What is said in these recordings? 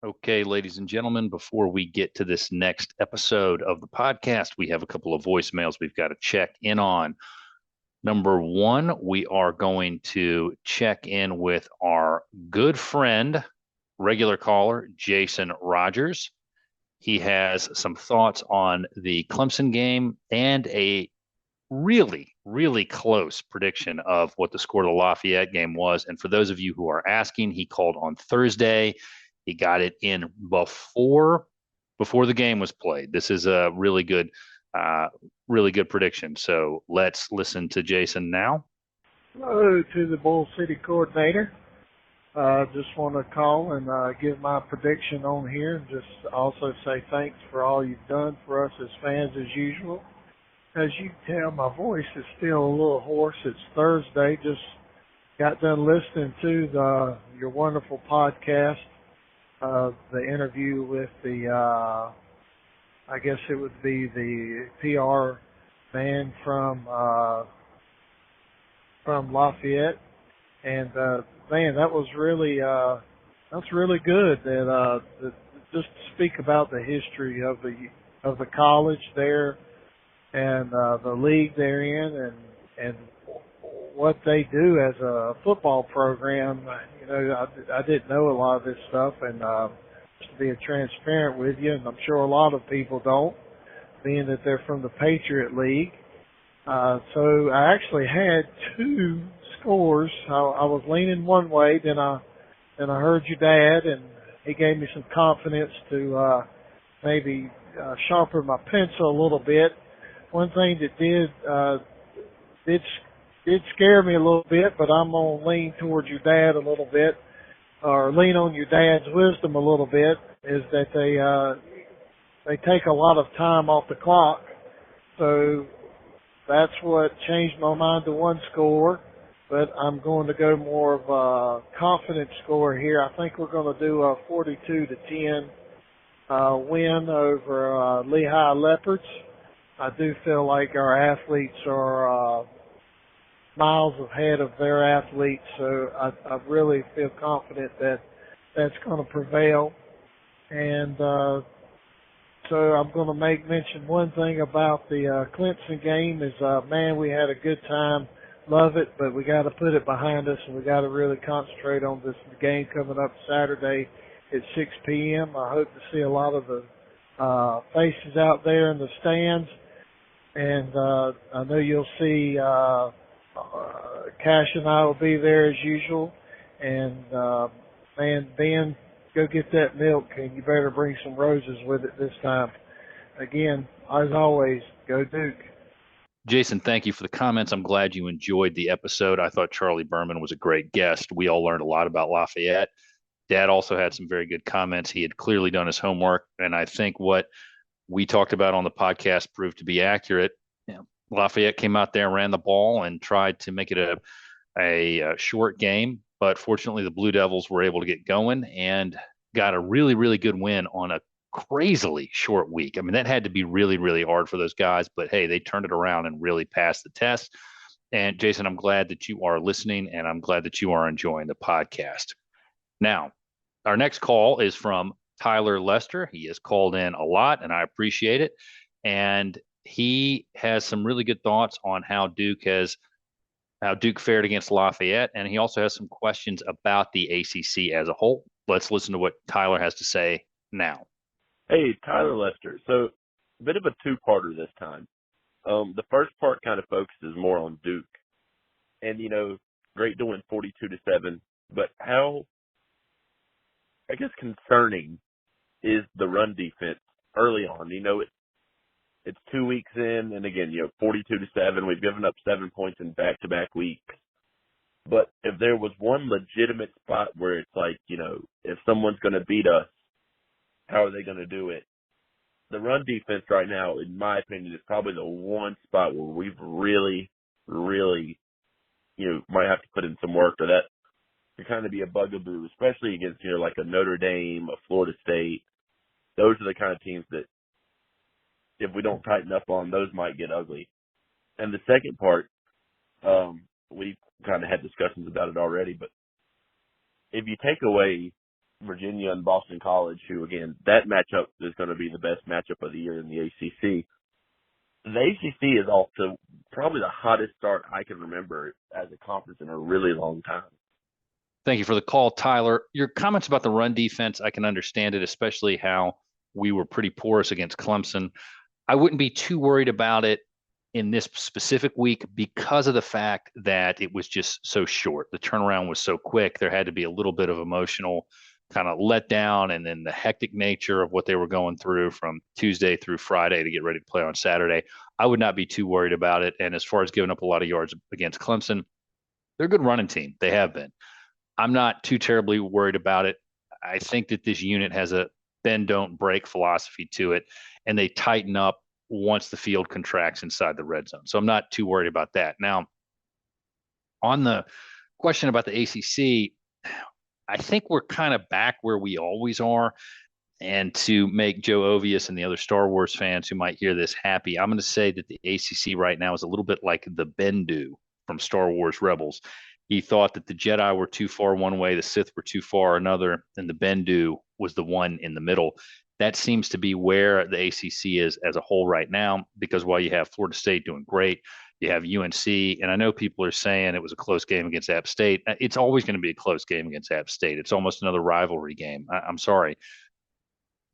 Okay, ladies and gentlemen, before we get to this next episode of the podcast, we have a couple of voicemails we've got to check in on. Number one, we are going to check in with our good friend, regular caller, Jason Rogers. He has some thoughts on the Clemson game and a really, really close prediction of what the score of the Lafayette game was. And for those of you who are asking, he called on Thursday. He got it in before the game was played. This is a uh, really good prediction. So let's listen to Jason now. Hello to the Bull City coordinator. Just want to call and give my prediction on here and just also say thanks for all you've done for us as fans as usual. As you can tell, my voice is still a little hoarse. It's Thursday. Just got done listening to your wonderful podcast, the interview with I guess it would be the PR man from Lafayette, and man, that's really good. That just to speak about the history of the college there and the league they're in, and what they do as a football program. I didn't know a lot of this stuff, and just to be transparent with you, and I'm sure a lot of people don't, being that they're from the Patriot League. So I actually had two scores. I was leaning one way, then I heard your dad, and he gave me some confidence to maybe sharpen my pencil a little bit. One thing that did scare me a little bit, but I'm gonna lean towards your dad a little bit, or lean on your dad's wisdom a little bit, is that they take a lot of time off the clock. So that's what changed my mind to one score, but I'm going to go more of a confident score here. I think we're going to do a 42-10 win over Lehigh Leopards. I do feel like our athletes are miles ahead of their athletes, so I really feel confident that that's going to prevail. And so I'm going to mention one thing about the Clemson game is, man, we had a good time. Love it, but we got to put it behind us, and we got to really concentrate on this game coming up Saturday at 6 p.m. I hope to see a lot of the faces out there in the stands, and I know you'll see Cash and I will be there as usual. And man, Ben, go get that milk, and you better bring some roses with it this time. Again, as always, go Duke. Jason, thank you for the comments. I'm glad you enjoyed the episode. I thought Charlie Berman was a great guest. We all learned a lot about Lafayette. Dad also had some very good comments. He had clearly done his homework, and I think what we talked about on the podcast proved to be accurate. Lafayette came out there and ran the ball and tried to make it a short game, but fortunately the Blue Devils were able to get going and got a really, really good win on a crazily short week. I mean, that had to be really, really hard for those guys, but hey, they turned it around and really passed the test. And Jason, I'm glad that you are listening, and I'm glad that you are enjoying the podcast. Now, our next call is from Tyler Lester. He has called in a lot, and I appreciate it. And he has some really good thoughts on how Duke fared against Lafayette, and he also has some questions about the ACC as a whole. Let's listen to what Tyler has to say now. Hey, Tyler Lester. So, a bit of a two-parter this time. The first part kind of focuses more on Duke, and great to win 42-7. But how, I guess, concerning is the run defense early on? It's 2 weeks in, and again, 42-7. We've given up 7 points in back-to-back weeks. But if there was one legitimate spot where it's like, if someone's going to beat us, how are they going to do it? The run defense right now, in my opinion, is probably the one spot where we've really, really, might have to put in some work, or that could kind of be a bugaboo, especially against, like a Notre Dame, a Florida State. Those are the kind of teams that, if we don't tighten up on, those might get ugly. And the second part, we've kind of had discussions about it already, but if you take away Virginia and Boston College, who, again, that matchup is going to be the best matchup of the year in the ACC. The ACC is off to probably the hottest start I can remember as a conference in a really long time. Thank you for the call, Tyler. Your comments about the run defense, I can understand it, especially how we were pretty porous against Clemson. I wouldn't be too worried about it in this specific week because of the fact that it was just so short. The turnaround was so quick. There had to be a little bit of emotional kind of letdown, and then the hectic nature of what they were going through from Tuesday through Friday to get ready to play on Saturday. I would not be too worried about it. And as far as giving up a lot of yards against Clemson, they're a good running team. They have been. I'm not too terribly worried about it. I think that this unit has a bend, don't break philosophy to it, and they tighten up once the field contracts inside the red zone. So I'm not too worried about that. Now, on the question about the ACC, I think we're kind of back where we always are. And to make Joe Ovius and the other Star Wars fans who might hear this happy, I'm going to say that the ACC right now is a little bit like the Bendu from Star Wars Rebels. He thought that the Jedi were too far one way, the Sith were too far another, and the Bendu was the one in the middle. That seems to be where the ACC is as a whole right now, because while you have Florida State doing great, you have UNC, and I know people are saying it was a close game against App State. It's always going to be a close game against App State. It's almost another rivalry game. I'm sorry.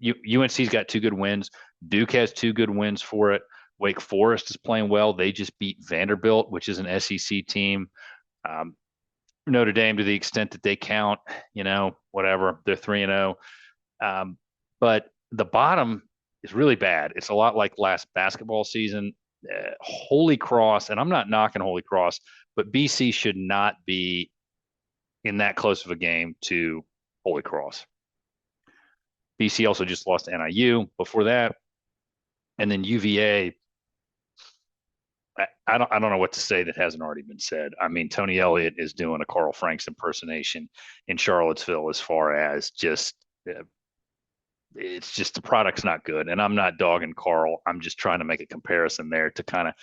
UNC's got 2 good wins. Duke has 2 good wins for it. Wake Forest is playing well. They just beat Vanderbilt, which is an SEC team. Notre Dame, to the extent that they count, whatever, they're 3-0. But the bottom is really bad. It's a lot like last basketball season. Holy Cross, and I'm not knocking Holy Cross, but BC should not be in that close of a game to Holy Cross. BC also just lost to NIU before that. And then UVA, I don't know what to say that hasn't already been said. I mean, Tony Elliott is doing a Carl Franks impersonation in Charlottesville as far as just it's just the product's not good. And I'm not dogging Carl. I'm just trying to make a comparison there to kind of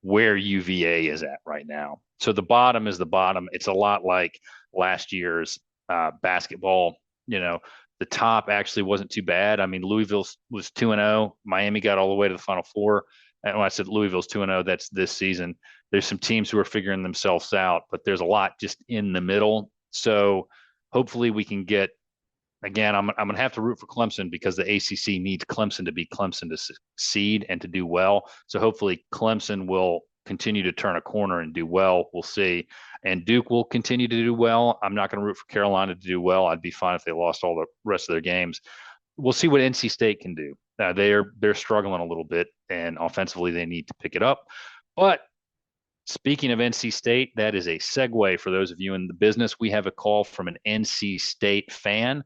where UVA is at right now. So the bottom is the bottom. It's a lot like last year's basketball. The top actually wasn't too bad. I mean, Louisville was 2-0. Miami got all the way to the Final Four. And when I said Louisville's 2-0, that's this season. There's some teams who are figuring themselves out, but there's a lot just in the middle. So hopefully we can get, again, I'm going to have to root for Clemson because the ACC needs Clemson to be Clemson to succeed and to do well. So hopefully Clemson will continue to turn a corner and do well. We'll see. And Duke will continue to do well. I'm not going to root for Carolina to do well. I'd be fine if they lost all the rest of their games. We'll see what NC State can do. They're struggling a little bit, and offensively they need to pick it up. But speaking of NC State, that is a segue for those of you in the business. We have a call from an NC State fan,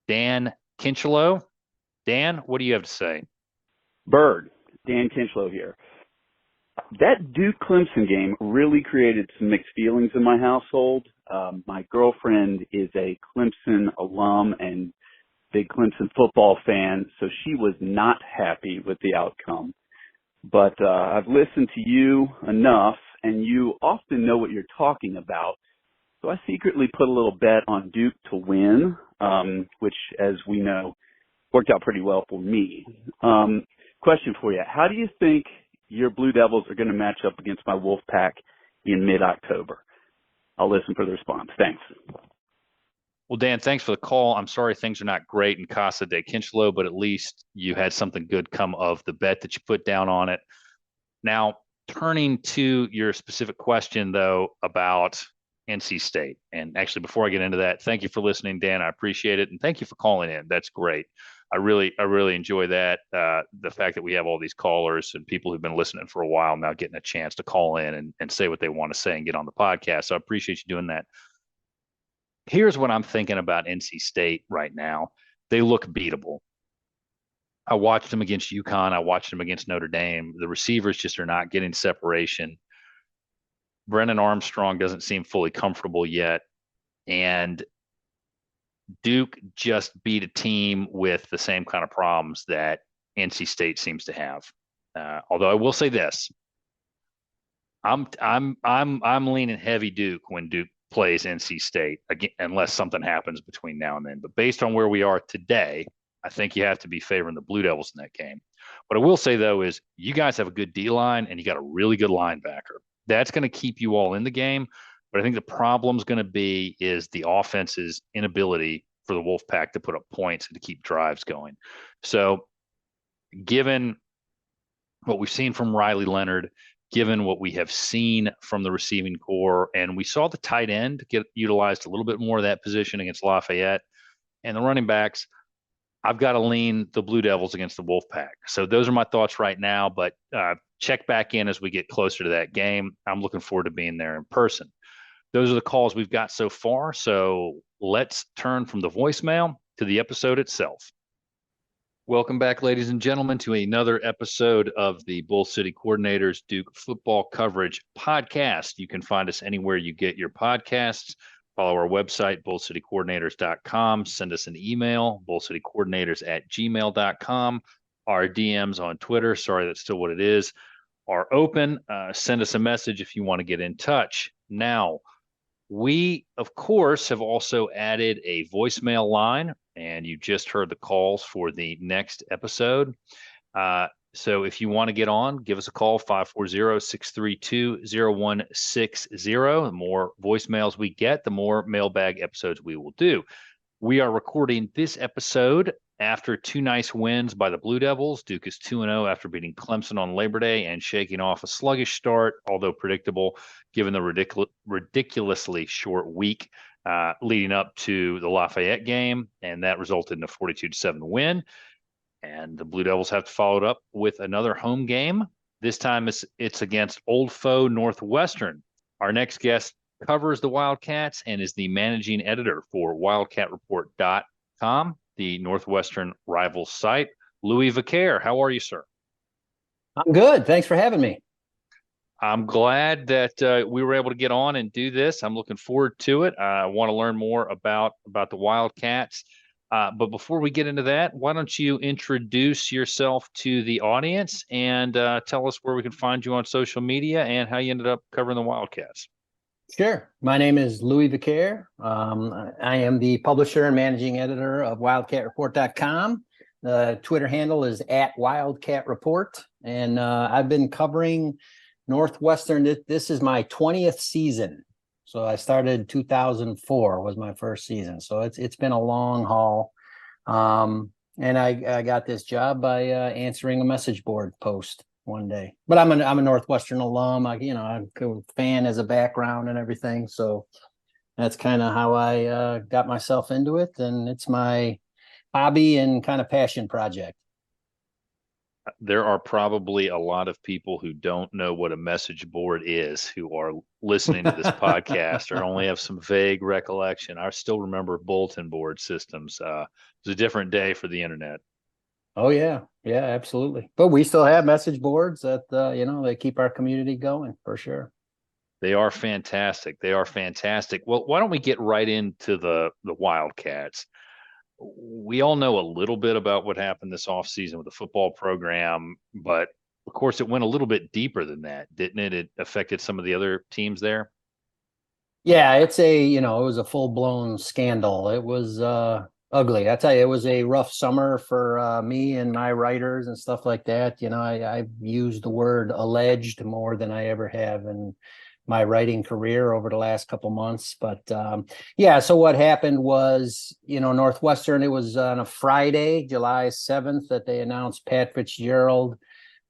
Dan Kinchelow. Dan, what do you have to say? Bird, Dan Kinchelow here. That Duke-Clemson game really created some mixed feelings in my household. My girlfriend is a Clemson alum and big Clemson football fan, so she was not happy with the outcome. But I've listened to you enough, and you often know what you're talking about. So I secretly put a little bet on Duke to win, which, as we know, worked out pretty well for me. Question for you. How do you think your Blue Devils are going to match up against my Wolfpack in mid-October? I'll listen for the response. Thanks. Well, Dan, thanks for the call. I'm sorry things are not great in Casa de Kinchelow, but at least you had something good come of the bet that you put down on it. Now, turning to your specific question, though, about NC State. And actually, before I get into that, thank you for listening, Dan. I appreciate it. And thank you for calling in. That's great. I really enjoy that. The fact that we have all these callers and people who've been listening for a while now getting a chance to call in and say what they want to say and get on the podcast. So I appreciate you doing that. Here's what I'm thinking about NC State right now. They look beatable. I watched them against UConn. I watched them against Notre Dame. The receivers just are not getting separation. Brennan Armstrong doesn't seem fully comfortable yet. And Duke just beat a team with the same kind of problems that NC State seems to have. Although I will say this, I'm leaning heavy Duke when Duke plays NC State again, unless something happens between now and then. But based on where we are today, I think you have to be favoring the Blue Devils in that game. What I will say, though, is you guys have a good D-line and you got a really good linebacker. That's going to keep you all in the game. But I think the problem's going to be is the offense's inability for the Wolfpack to put up points and to keep drives going. So given what we've seen from Riley Leonard, given what we have seen from the receiving core, and we saw the tight end get utilized a little bit more of that position against Lafayette, and the running backs, I've got to lean the Blue Devils against the Wolfpack. So those are my thoughts right now, but check back in as we get closer to that game. I'm looking forward to being there in person. Those are the calls we've got so far. So let's turn from the voicemail to the episode itself. Welcome back, ladies and gentlemen, to another episode of the Bull City Coordinators Duke Football Coverage Podcast. You can find us anywhere you get your podcasts. Follow our website, bullcitycoordinators.com. Send us an email, bullcitycoordinators@gmail.com. Our DMs on Twitter, sorry, that's still what it is, are open. Send us a message if you want to get in touch. Now, we, of course, have also added a voicemail line, and you just heard the calls for the next episode. So if you want to get on, give us a call, 540-632-0160. The more voicemails we get, the more mailbag episodes we will do. We are recording this episode after two nice wins by the Blue Devils. Duke is 2-0 after beating Clemson on Labor Day and shaking off a sluggish start, although predictable, given the ridiculously short week leading up to the Lafayette game, and that resulted in a 42-7 win. And the Blue Devils have to follow it up with another home game. This time it's against old foe Northwestern. Our next guest covers the Wildcats and is the managing editor for wildcatreport.com, the Northwestern rival site. Louie Vaccher, how are you, sir? I'm good. Thanks for having me. I'm glad that we were able to get on and do this. I'm looking forward to it. I want to learn more about the Wildcats. But before we get into that, why don't you introduce yourself to the audience and tell us where we can find you on social media and how you ended up covering the Wildcats. Sure. My name is Louie Vaccher. I am the publisher and managing editor of wildcatreport.com. The Twitter handle is @wildcatreport. And I've been covering Northwestern. This is my 20th season. So I started 2004 was my first season. So it's been a long haul. And I got this job by answering a message board post one day. But I'm a Northwestern alum. I'm a fan as a background and everything. So that's kind of how I got myself into it. And it's my hobby and kind of passion project. There are probably a lot of people who don't know what a message board is, who are listening to this podcast or only have some vague recollection. I still remember bulletin board systems. It was a different day for the internet. Oh yeah, absolutely. But we still have message boards that they keep our community going for sure. They are fantastic. Well, why don't we get right into the Wildcats? We all know a little bit about what happened this offseason with the football program, but of course it went a little bit deeper than that, didn't it? It affected some of the other teams there. Yeah, it was a full-blown scandal. It was ugly. I tell you, it was a rough summer for me and my writers and stuff like that. I've used the word alleged more than I ever have in my writing career over the last couple months. But so what happened was, Northwestern, it was on a Friday, July 7th, that they announced Pat Fitzgerald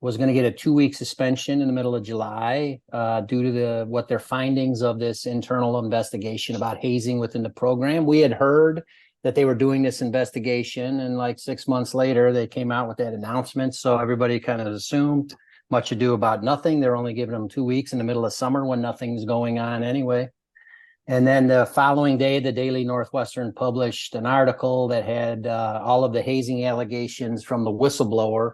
was going to get a 2-week suspension in the middle of July due to what their findings of this internal investigation about hazing within the program. We had heard that they were doing this investigation, and like 6 months later, they came out with that announcement. So everybody kind of assumed much ado about nothing. They're only giving them 2 weeks in the middle of summer when nothing's going on anyway. And then the following day, the Daily Northwestern published an article that had all of the hazing allegations from the whistleblower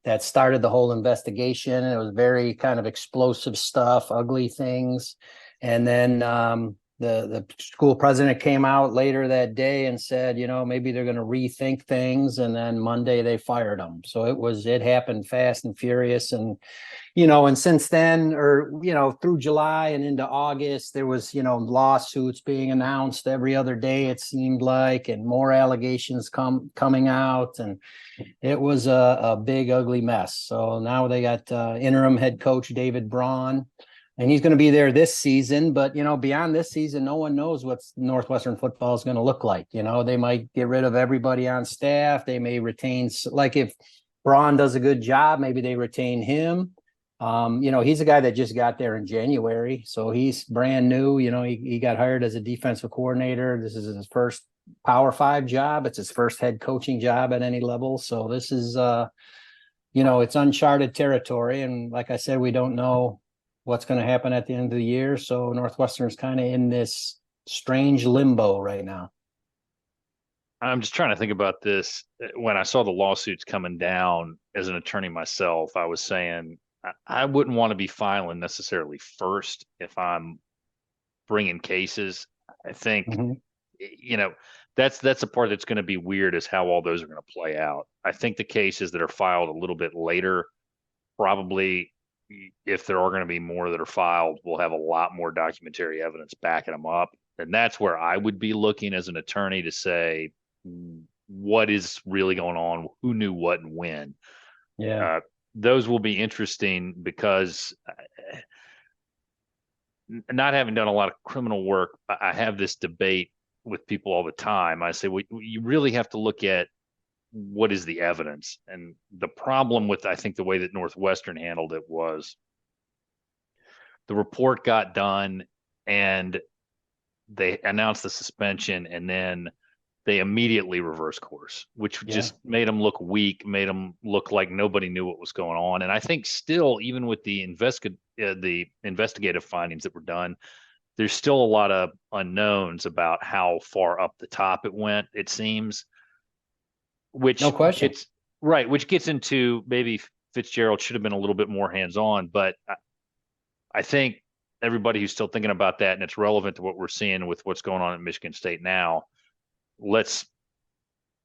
that started the whole investigation. It was very kind of explosive stuff, ugly things. And then the school president came out later that day and said, maybe they're going to rethink things. And then Monday they fired him. So it happened fast and furious. And, and since then, or, through July and into August, there was, lawsuits being announced every other day, it seemed like, and more allegations coming out. And it was a big, ugly mess. So now they got interim head coach David Braun. And he's going to be there this season, but beyond this season, no one knows what Northwestern football is going to look like. They might get rid of everybody on staff. They may retain, like if Braun does a good job, maybe they retain him. He's a guy that just got there in January, so he's brand new. He got hired as a defensive coordinator. This is his first Power 5 job. It's his first head coaching job at any level. So this is, it's uncharted territory. And like I said, we don't know what's going to happen at the end of the year. So Northwestern's kind of in this strange limbo right now. I'm just trying to think about this. When I saw the lawsuits coming down as an attorney myself, I was saying I wouldn't want to be filing necessarily first if I'm bringing cases. I think, that's the part that's going to be weird is how all those are going to play out. I think the cases that are filed a little bit later, probably, if there are going to be more that are filed, we'll have a lot more documentary evidence backing them up. And that's where I would be looking as an attorney to say, what is really going on? Who knew what and when? Yeah. Those will be interesting because not having done a lot of criminal work, I have this debate with people all the time. I say, you really have to look at what is the evidence. And the problem with, I think, the way that Northwestern handled it was the report got done and they announced the suspension and then they immediately reversed course, which just made them look weak, made them look like nobody knew what was going on. And I think still, even with the investigative findings that were done, there's still a lot of unknowns about how far up the top it went, it seems. Which no question. Which gets into maybe Fitzgerald should have been a little bit more hands-on, but I think everybody who's still thinking about that, and it's relevant to what we're seeing with what's going on at Michigan State now, let's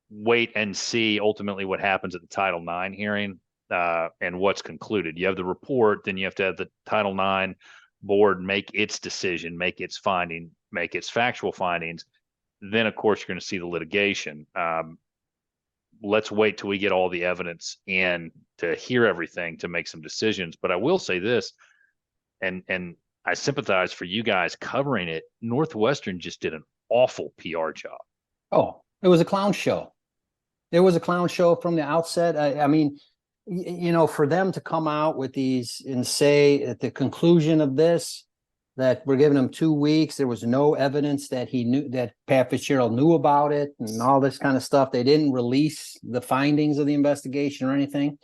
wait and see ultimately what happens at the Title IX hearing and what's concluded. You have the report, then you have to have the Title IX board make its decision, make its finding, make its factual findings. Then, of course, you're going to see the litigation. Let's wait till we get all the evidence in to hear everything to make some decisions. But I will say this, and I sympathize for you guys covering it. Northwestern just did an awful PR job. Oh, it was a clown show. It was a clown show from the outset. I mean, for them to come out with these and say at the conclusion of this, that we're giving him 2 weeks. There was no evidence that he knew that Pat Fitzgerald knew about it and all this kind of stuff. They didn't release the findings of the investigation or anything.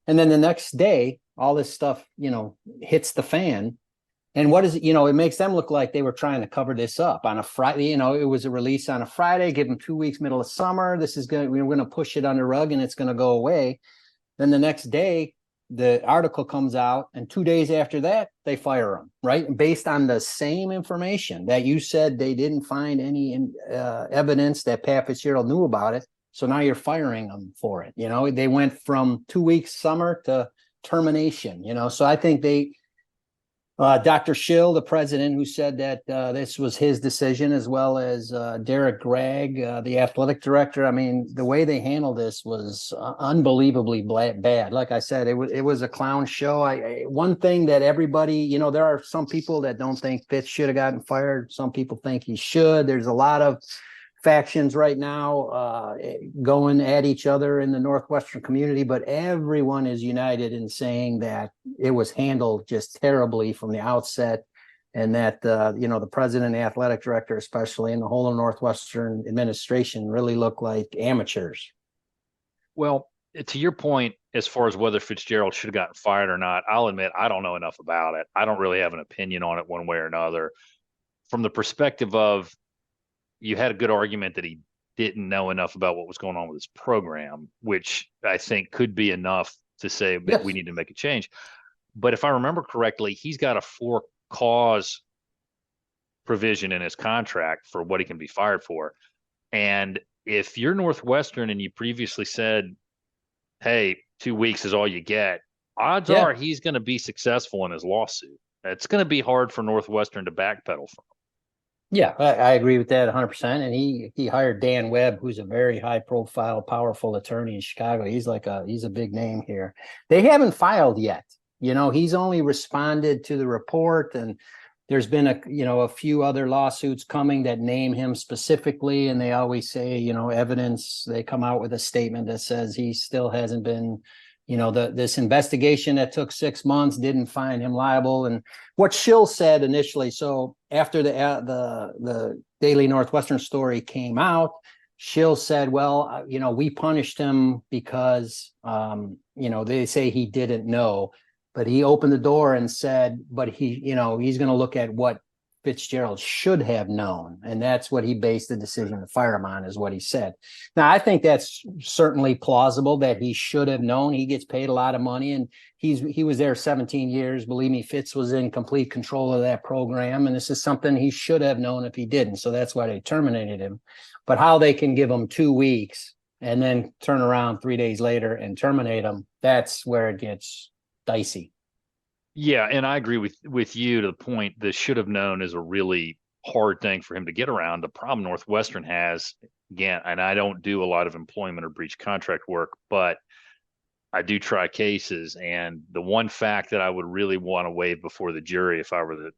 And then the next day, all this stuff, hits the fan. And what is it? It makes them look like they were trying to cover this up on a Friday. It was a release on a Friday, give them 2 weeks, middle of summer. We're going to push it under the rug and it's going to go away. Then the next day, the article comes out, and 2 days after that, they fire him, right? Based on the same information that you said they didn't find any evidence that Pat Fitzgerald knew about it. So now you're firing them for it. They went from 2 weeks summer to termination, So I think Dr. Schill, the president, who said that this was his decision, as well as Derek Gregg, the athletic director. I mean, the way they handled this was unbelievably bad. Like I said, it was a clown show. One thing that everybody, there are some people that don't think Fitz should have gotten fired. Some people think he should. There's a lot of factions right now going at each other in the Northwestern community, but everyone is united in saying that it was handled just terribly from the outset, and that the president, the athletic director especially, and the whole of Northwestern administration really look like amateurs. Well, to your point, as far as whether Fitzgerald should have gotten fired or not, I'll admit I don't know enough about it. I don't really have an opinion on it one way or another. From the perspective of, you had a good argument that he didn't know enough about what was going on with his program, which I think could be enough to say that we need to make a change. But if I remember correctly, he's got a 4-cause provision in his contract for what he can be fired for. And if you're Northwestern and you previously said, hey, 2 weeks is all you get, odds Yeah. are he's going to be successful in his lawsuit. It's going to be hard for Northwestern to backpedal from. Yeah, I agree with that 100%. And he hired Dan Webb, who's a very high profile, powerful attorney in Chicago. He's a big name here. They haven't filed yet. He's only responded to the report, and there's been a few other lawsuits coming that name him specifically, and they always say, evidence. They come out with a statement that says he still hasn't been, this investigation that took 6 months didn't find him liable. And what Schill said initially, so after the Daily Northwestern story came out, Schill said, well, we punished him because, they say he didn't know. But he opened the door and said, but he's going to look at what Fitzgerald should have known. And that's what he based the decision to fire him on, is what he said. Now, I think that's certainly plausible that he should have known. He gets paid a lot of money, and he was there 17 years. Believe me, Fitz was in complete control of that program. And this is something he should have known if he didn't. So that's why they terminated him. But how they can give him 2 weeks and then turn around 3 days later and terminate him, that's where it gets dicey. Yeah, and I agree with you to the point that should have known is a really hard thing for him to get around. The problem Northwestern has, again, and I don't do a lot of employment or breach contract work, but I do try cases. And the one fact that I would really want to wave before the jury if I were the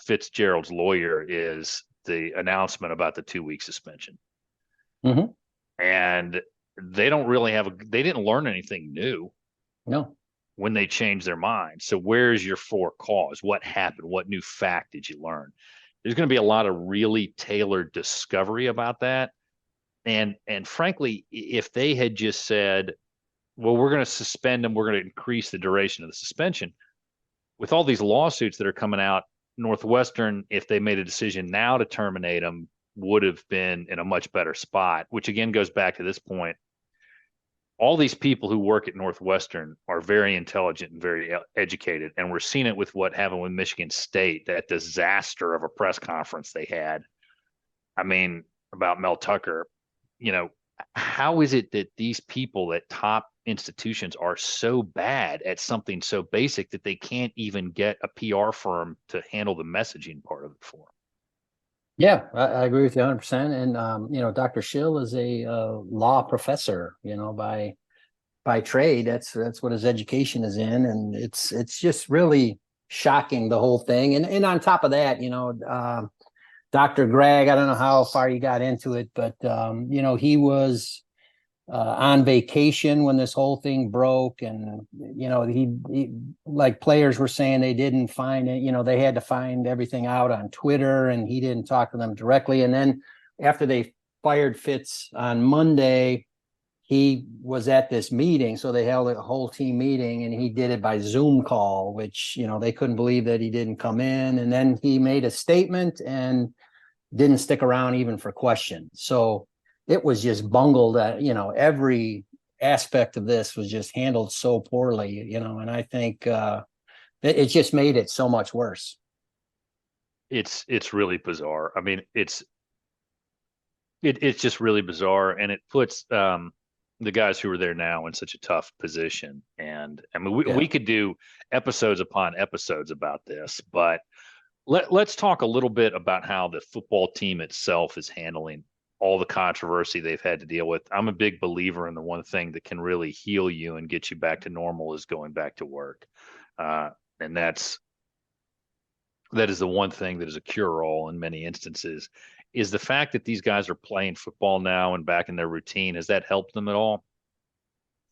Fitzgerald's lawyer is the announcement about the 2-week suspension. Mm-hmm. And they don't really they didn't learn anything new. No. When they changed their mind. So where's your for cause? What happened? What new fact did you learn? There's going to be a lot of really tailored discovery about that. And frankly, if they had just said, well, we're going to suspend them, we're going to increase the duration of the suspension, with all these lawsuits that are coming out, Northwestern, if they made a decision now to terminate them, would have been in a much better spot, which again goes back to this point. All these people who work at Northwestern are very intelligent and very educated. And we're seeing it with what happened with Michigan State, that disaster of a press conference they had. I mean, about Mel Tucker, how is it that these people at top institutions are so bad at something so basic that they can't even get a PR firm to handle the messaging part of it for them? Yeah, I agree with you 100%. And, Dr. Schill is a law professor, by trade. That's what his education is in. And it's just really shocking, the whole thing. And on top of that, Dr. Gregg, I don't know how far you got into it, but, he was on vacation when this whole thing broke. And, he like players were saying they didn't find it, they had to find everything out on Twitter, and he didn't talk to them directly. And then after they fired Fitz on Monday, he was at this meeting. So they held a whole team meeting, and he did it by Zoom call, which, they couldn't believe that he didn't come in. And then he made a statement and didn't stick around even for questions. So it was just bungled. Every aspect of this was just handled so poorly, and I think it just made it so much worse. It's really bizarre. I mean, it's just really bizarre, and it puts the guys who are there now in such a tough position. And I mean, we could do episodes upon episodes about this, but let's talk a little bit about how the football team itself is handling all the controversy they've had to deal with. I'm a big believer in the one thing that can really heal you and get you back to normal is going back to work. And that is the one thing that is a cure-all in many instances. Is the fact that these guys are playing football now and back in their routine, has that helped them at all?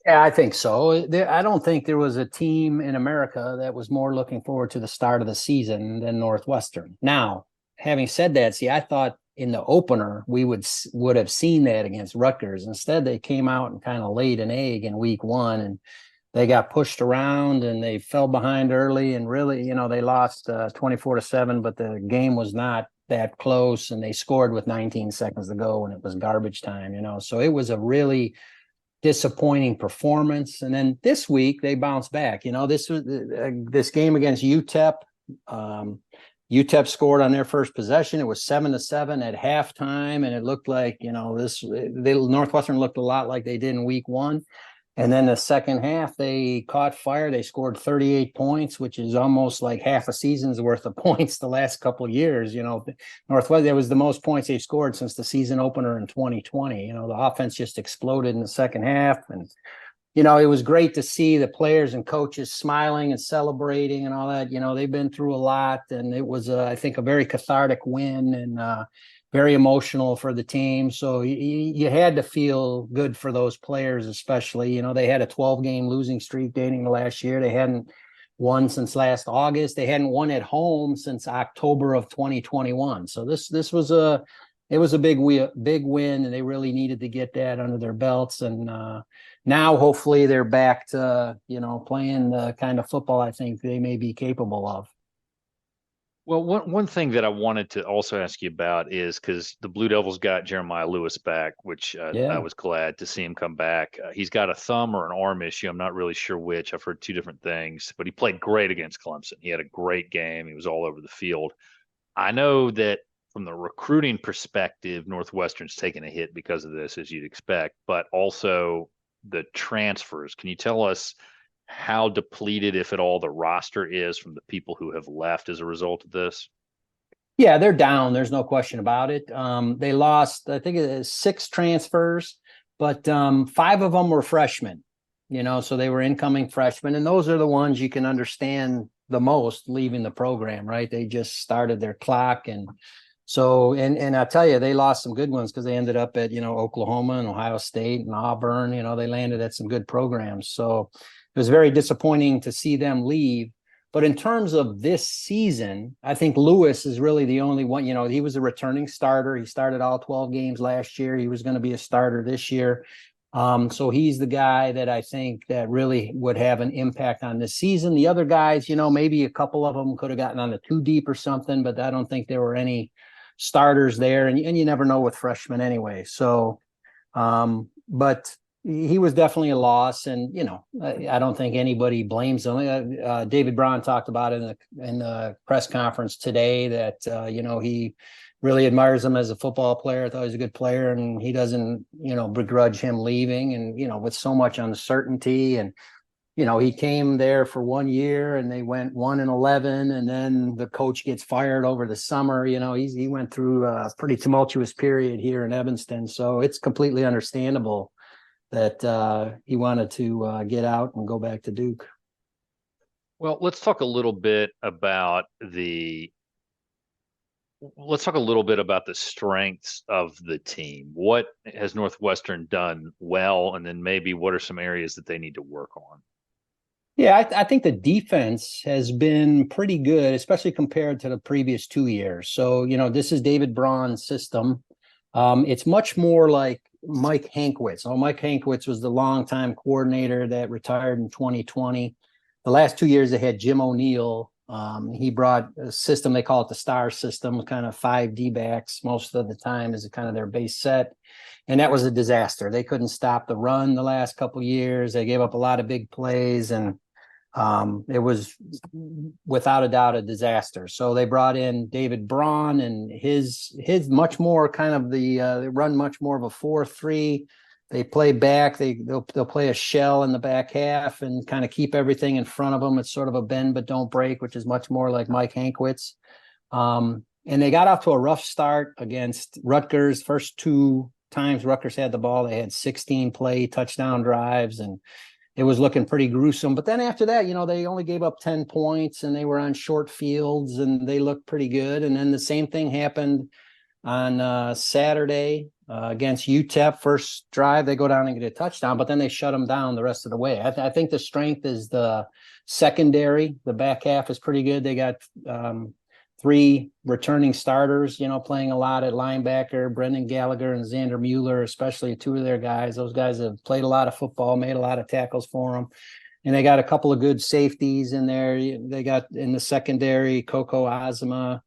Yeah, I think so. I don't think there was a team in America that was more looking forward to the start of the season than Northwestern. Now, having said that, I thought in the opener we would have seen that against Rutgers. Instead, they came out and kind of laid an egg in week 1, and they got pushed around and they fell behind early, and really, they lost 24-7, but the game was not that close, and they scored with 19 seconds to go when it was garbage time, so it was a really disappointing performance. And then this week they bounced back. This was this game against UTEP. UTEP scored on their first possession. It was 7-7 at halftime, and it looked like, Northwestern looked a lot like they did in week one. And then the second half, they caught fire. They scored 38 points, which is almost like half a season's worth of points the last couple of years. Northwestern, that was the most points they've scored since the season opener in 2020. The offense just exploded in the second half. And, it was great to see the players and coaches smiling and celebrating and all that. They've been through a lot, and it was, I think, a very cathartic win and very emotional for the team. So you had to feel good for those players, especially. They had a 12-game losing streak dating to last year. They hadn't won since last August. They hadn't won at home since October of 2021. So this was a big win, and they really needed to get that under their belts. And now hopefully they're back to playing the kind of football I think they may be capable of. Well, one thing that I wanted to also ask you about is because the Blue Devils got Jeremiah Lewis back, which I was glad to see him come back. He's got a thumb or an arm issue. I'm not really sure which. I've heard two different things, but he played great against Clemson. He had a great game. He was all over the field. I know that from the recruiting perspective, Northwestern's taken a hit because of this, as you'd expect, but also the transfers. Can you tell us how depleted, if at all, the roster is from the people who have left as a result of this? Yeah, they're down. There's no question about it. They lost, I think it is 6 transfers, but 5 of them were freshmen, so they were incoming freshmen. And those are the ones you can understand the most leaving the program, right? They just started their clock. And so, and I'll tell you, they lost some good ones because they ended up at, Oklahoma and Ohio State and Auburn. They landed at some good programs. So it was very disappointing to see them leave. But in terms of this season, I think Lewis is really the only one. He was a returning starter. He started all 12 games last year. He was going to be a starter this year. So he's the guy that I think that really would have an impact on this season. The other guys, maybe a couple of them could have gotten on the 2 deep or something, but I don't think there were any starters there. And you never know with freshmen anyway. So, but he was definitely a loss, and I don't think anybody blames him. David Braun talked about it in the press conference today that he really admires him as a football player. Thought he was a good player, and he doesn't begrudge him leaving. And with so much uncertainty, and he came there for 1 year, and they went 1-11, and then the coach gets fired over the summer. He went through a pretty tumultuous period here in Evanston, so it's completely understandable that he wanted to get out and go back to Duke. Well, let's talk a little bit about the strengths of the team. What has Northwestern done well, and then maybe what are some areas that they need to work on? Yeah, I think the defense has been pretty good, especially compared to the previous 2 years. So, this is David Braun's system. It's much more like Mike Hankwitz. Mike Hankwitz was the longtime coordinator that retired in 2020. The last 2 years they had Jim O'Neill. He brought a system, they call it the STAR system, kind of 5 D-backs most of the time is kind of their base set. And that was a disaster. They couldn't stop the run the last couple of years. They gave up a lot of big plays, and it was without a doubt a disaster. So they brought in David Braun, and his much more kind of they run much more of a 4-3. They play back. They'll play a shell in the back half and kind of keep everything in front of them. It's sort of a bend but don't break, which is much more like Mike Hankwitz. And they got off to a rough start against Rutgers. First 2 times Rutgers had the ball, they had 16 play touchdown drives, and it was looking pretty gruesome. But then after that, they only gave up 10 points, and they were on short fields, and they looked pretty good. And then the same thing happened on Saturday against UTEP. First drive, they go down and get a touchdown, but then they shut them down the rest of the way. I think the strength is the secondary. The back half is pretty good. They got 3 returning starters, playing a lot at linebacker, Brendan Gallagher and Xander Mueller, especially 2 of their guys. Those guys have played a lot of football, made a lot of tackles for them. And they got a couple of good safeties in there. They got in the secondary, Coco Azuma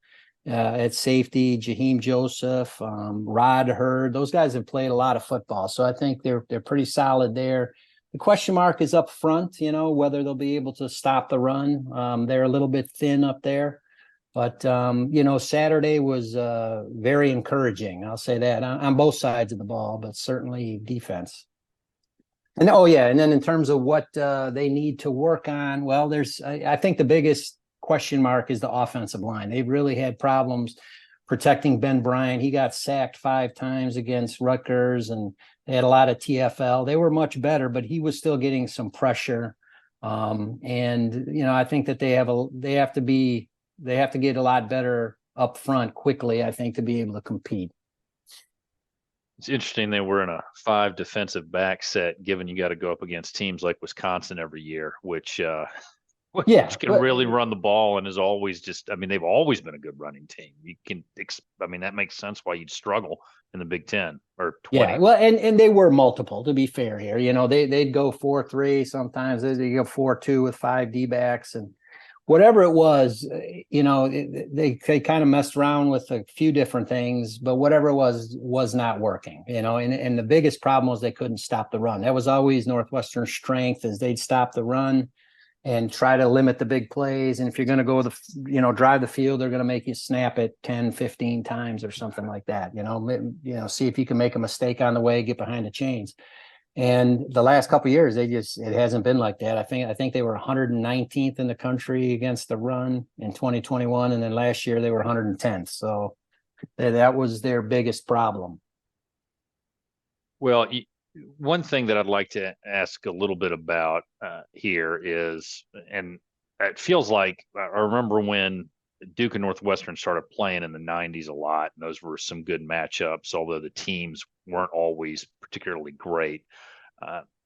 at safety, Jaheim Joseph, Rod Hurd. Those guys have played a lot of football. So I think they're pretty solid there. The question mark is up front, whether they'll be able to stop the run. They're a little bit thin up there. But Saturday was very encouraging. I'll say that on both sides of the ball, but certainly defense. And and then in terms of what they need to work on, well, I think the biggest question mark is the offensive line. They've really had problems protecting Ben Bryant. He got sacked 5 times against Rutgers, and they had a lot of TFL. They were much better, but he was still getting some pressure. I think that they have to get a lot better up front quickly, I think, to be able to compete. It's interesting they were in a 5 defensive back set, given you got to go up against teams like Wisconsin every year, which can really run the ball and is always they've always been a good running team. That makes sense why you'd struggle in the Big Ten or 20. Yeah, well, and they were multiple, to be fair here. They'd go 4-3 sometimes. They go 4-2 with 5 D-backs, and whatever it was, they kind of messed around with a few different things, but whatever it was not working, and the biggest problem was they couldn't stop the run. That was always Northwestern's strength, is they'd stop the run and try to limit the big plays. And if you're going to go drive the field, they're going to make you snap it 10, 15 times or something like that, see if you can make a mistake on the way, get behind the chains. And the last couple of years, it hasn't been like that. I think they were 119th in the country against the run in 2021. And then last year they were 110th. So that was their biggest problem. Well, one thing that I'd like to ask a little bit about here is, and it feels like I remember when Duke and Northwestern started playing in the 90s a lot, and those were some good matchups, although the teams weren't always particularly great.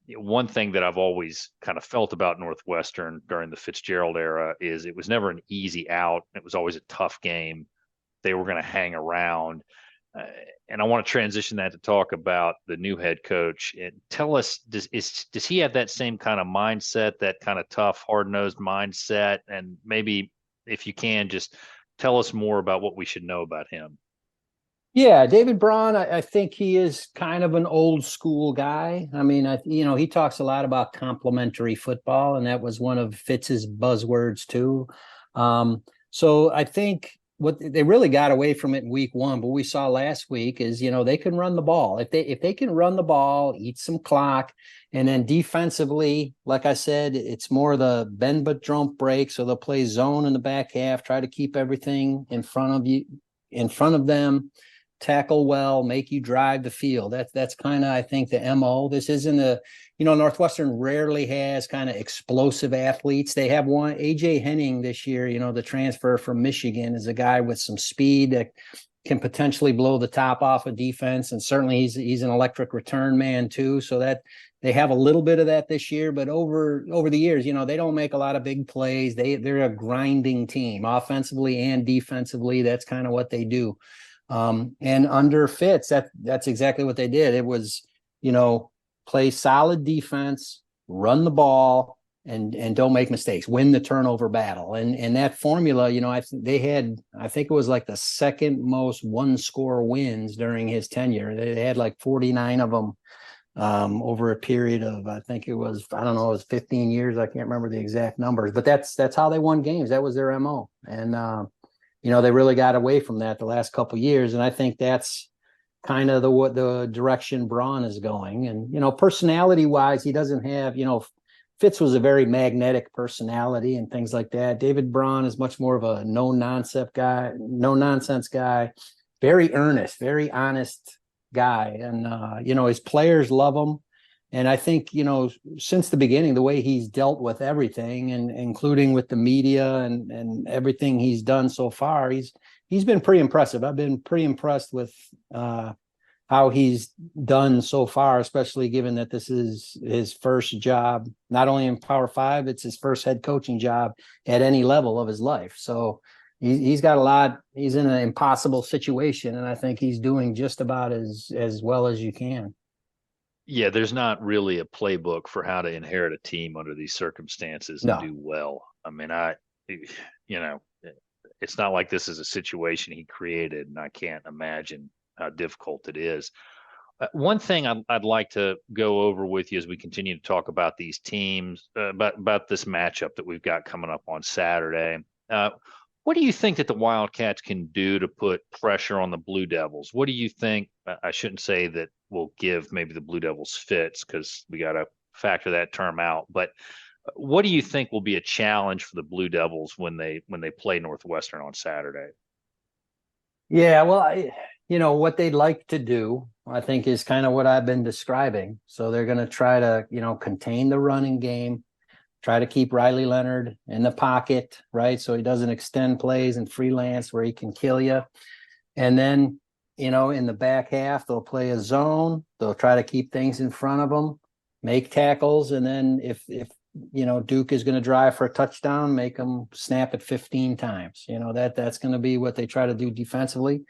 One thing that I've always kind of felt about Northwestern during the Fitzgerald era is it was never an easy out. It was always a tough game. They were going to hang around. And I want to transition that to talk about the new head coach. And tell us, does he have that same kind of mindset, that kind of tough, hard-nosed mindset? And maybe if you can, just tell us more about what we should know about him. Yeah, David Braun, I think he is kind of an old school guy. I mean, he talks a lot about complementary football, and that was one of Fitz's buzzwords too. So I think what they really got away from it in week 1, but we saw last week is, they can run the ball. If they can run the ball, eat some clock, and then defensively, like I said, it's more the bend but don't break. So they'll play zone in the back half, try to keep everything in front of them, tackle well, make you drive the field. That's kind of, I think, the MO. This isn't Northwestern rarely has kind of explosive athletes. They have one, AJ Henning this year, the transfer from Michigan, is a guy with some speed that can potentially blow the top off of defense. And certainly he's an electric return man too. So that they have a little bit of that this year, but over the years, they don't make a lot of big plays. They're a grinding team offensively and defensively. That's kind of what they do. And under Fitz, that's exactly what they did. It was, play solid defense, run the ball, and don't make mistakes, win the turnover battle. And that formula, I think it was like the second most 1-score wins during his tenure. They had like 49 of them over a period of, I think it was 15 years. I can't remember the exact numbers, but that's how they won games. That was their MO. And, they really got away from that the last couple of years. And I think that's kind of the direction Braun is going. And, personality wise, he doesn't have, Fitz was a very magnetic personality and things like that. David Braun is much more of a no nonsense guy, very earnest, very honest guy. And, his players love him. And I think, since the beginning, the way he's dealt with everything, and including with the media and everything he's done so far, he's been pretty impressive. I've been pretty impressed with how he's done so far, especially given that this is his first job, not only in Power 5, it's his first head coaching job at any level of his life. So he's got a lot. He's in an impossible situation, and I think he's doing just about as well as you can. Yeah, there's not really a playbook for how to inherit a team under these circumstances and do well. I mean, it's not like this is a situation he created, and I can't imagine how difficult it is. One thing I'd like to go over with you as we continue to talk about these teams, about this matchup that we've got coming up on Saturday. What do you think that the Wildcats can do to put pressure on the Blue Devils? What do you think? I shouldn't say that will give maybe the Blue Devils fits, because we got to factor that term out. But what do you think will be a challenge for the Blue Devils when they play Northwestern on Saturday? Yeah, well, what they'd like to do, I think, is kind of what I've been describing. So they're going to try to, contain the running game, try to keep Riley Leonard in the pocket, right? So he doesn't extend plays and freelance where he can kill you. And then, in the back half, they'll play a zone. They'll try to keep things in front of them, make tackles. And then if Duke is going to drive for a touchdown, make them snap it 15 times. That's going to be what they try to do defensively.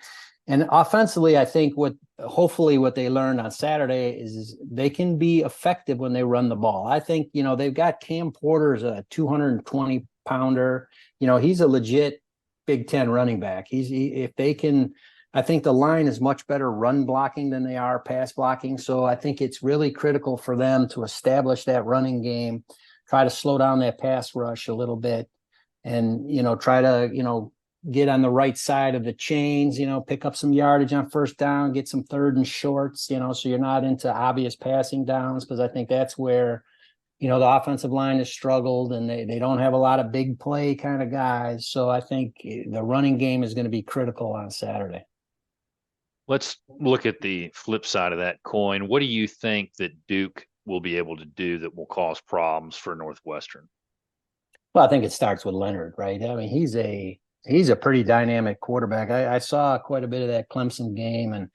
And offensively, I think hopefully what they learned on Saturday is they can be effective when they run the ball. I think, they've got Cam Porter's a 220 pounder. He's a legit Big Ten running back. If they can, I think the line is much better run blocking than they are pass blocking. So I think it's really critical for them to establish that running game, try to slow down that pass rush a little bit, and, try to, get on the right side of the chains, pick up some yardage on first down, get some third and shorts, so you're not into obvious passing downs, because I think that's where, the offensive line has struggled, and they don't have a lot of big play kind of guys. So I think the running game is going to be critical on Saturday. Let's look at the flip side of that coin. What do you think that Duke will be able to do that will cause problems for Northwestern? Well, I think it starts with Leonard, right? I mean, he's a pretty dynamic quarterback. I saw quite a bit of that Clemson game, and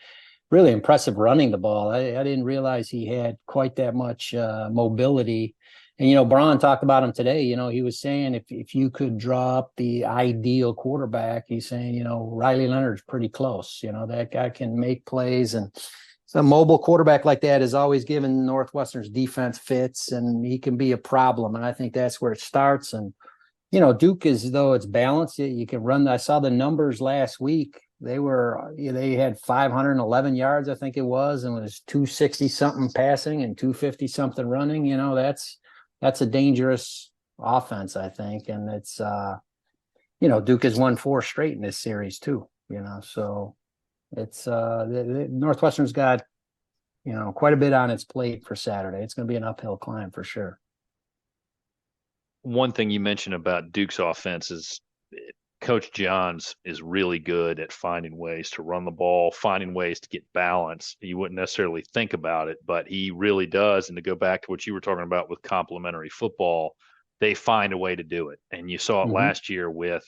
really impressive running the ball. I didn't realize he had quite that much mobility. And, Braun talked about him today. He was saying if you could draw up the ideal quarterback, he's saying, Riley Leonard's pretty close. That guy can make plays, and a mobile quarterback like that is always given Northwestern's defense fits, and he can be a problem. And I think that's where it starts. And Duke is, though it's balanced, you can run. I saw the numbers last week. They had 511 yards, I think it was, and it was 260 something passing and 250 something running. That's a dangerous offense, I think. And it's, Duke has won 4 straight in this series too, so it's, Northwestern's got, quite a bit on its plate for Saturday. It's going to be an uphill climb for sure. One thing you mentioned about Duke's offense is Coach Johns is really good at finding ways to run the ball, finding ways to get balance. You wouldn't necessarily think about it, but he really does. And to go back to what you were talking about with complementary football, they find a way to do it. And you saw it last year with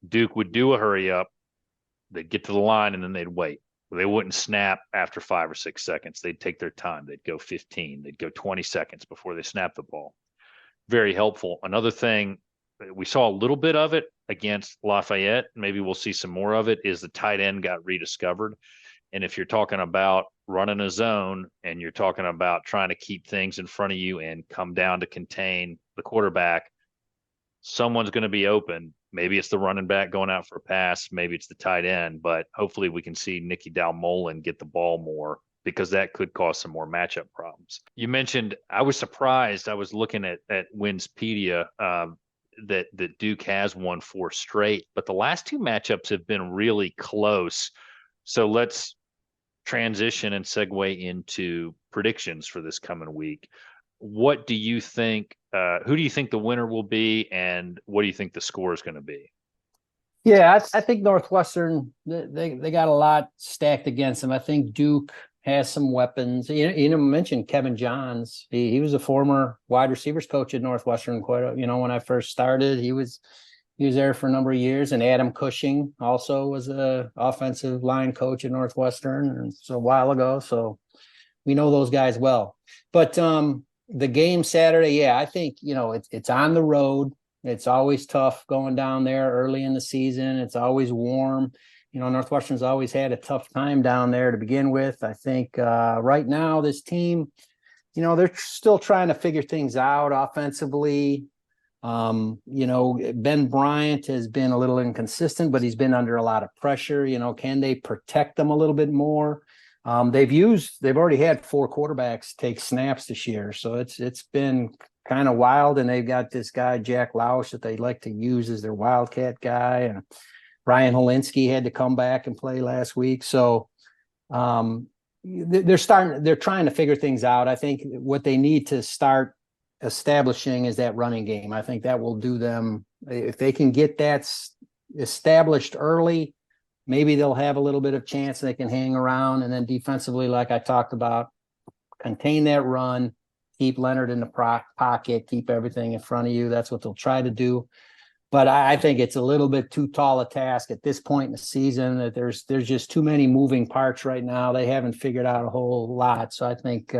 Duke would do a hurry up, they'd get to the line, and then they'd wait. They wouldn't snap after 5 or 6 seconds. They'd take their time. They'd go 15. They'd go 20 seconds before they snap the ball. Very helpful. Another thing, we saw a little bit of it against Lafayette. Maybe we'll see some more of it, is the tight end got rediscovered. And if you're talking about running a zone and you're talking about trying to keep things in front of you and come down to contain the quarterback, someone's going to be open. Maybe it's the running back going out for a pass. Maybe it's the tight end, but hopefully we can see Nicky Dalmolin get the ball more, because that could cause some more matchup problems. You mentioned, I was surprised. I was looking at Winspedia that Duke has won 4 straight, but the last 2 matchups have been really close. So let's transition and segue into predictions for this coming week. What do you think? Who do you think the winner will be, and what do you think the score is going to be? Yeah, I think Northwestern, they got a lot stacked against them. I think Duke has some weapons. You mentioned Kevin Johns. He was a former wide receivers coach at Northwestern. When I first started, he was there for a number of years. And Adam Cushing also was a offensive line coach at Northwestern, and so a while ago. So we know those guys well. But the game Saturday, yeah, I think it's on the road. It's always tough going down there early in the season. It's always warm. Northwestern's always had a tough time down there to begin with. I think right now this team, they're still trying to figure things out offensively. Ben Bryant has been a little inconsistent, but he's been under a lot of pressure. Can they protect them a little bit more? They've already had 4 quarterbacks take snaps this year, so it's been kind of wild. And they've got this guy Jack Lausch that they like to use as their Wildcat guy, and Ryan Helinski had to come back and play last week. So they're trying to figure things out. I think what they need to start establishing is that running game. I think that will do them, if they can get that established early. Maybe they'll have a little bit of chance they can hang around. And then defensively, like I talked about, contain that run, keep Leonard in the pocket, keep everything in front of you. That's what they'll try to do. But I think it's a little bit too tall a task at this point in the season. That there's just too many moving parts right now. They haven't figured out a whole lot. So I think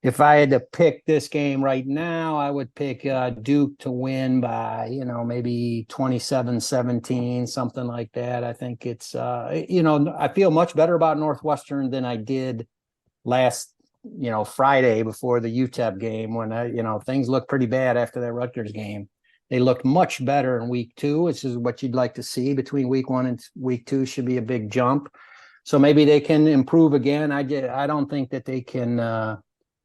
if I had to pick this game right now, I would pick Duke to win by, maybe 27-17, something like that. I think it's, I feel much better about Northwestern than I did last, Friday before the UTEP game when, things looked pretty bad after that Rutgers game. They looked much better in week 2, which is what you'd like to see. Between week 1 and week 2 should be a big jump. So maybe they can improve again. I don't think that they can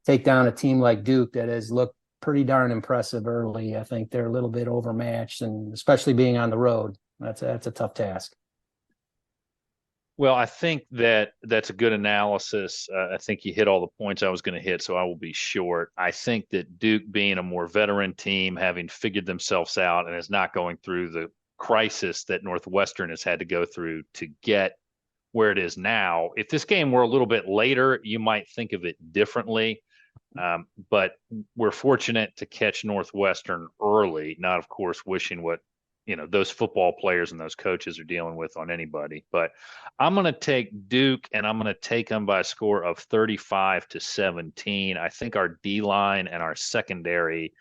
take down a team like Duke that has looked pretty darn impressive early. I think they're a little bit overmatched, and especially being on the road, that's a tough task. Well, I think that's a good analysis. I think you hit all the points I was going to hit, so I will be short. I think that Duke, being a more veteran team, having figured themselves out and is not going through the crisis that Northwestern has had to go through to get where it is now. If this game were a little bit later, you might think of it differently. But we're fortunate to catch Northwestern early, not, of course, wishing what, those football players and those coaches are dealing with on anybody. But I'm going to take Duke, and I'm going to take them by a score of 35-17. I think our D-line and our secondary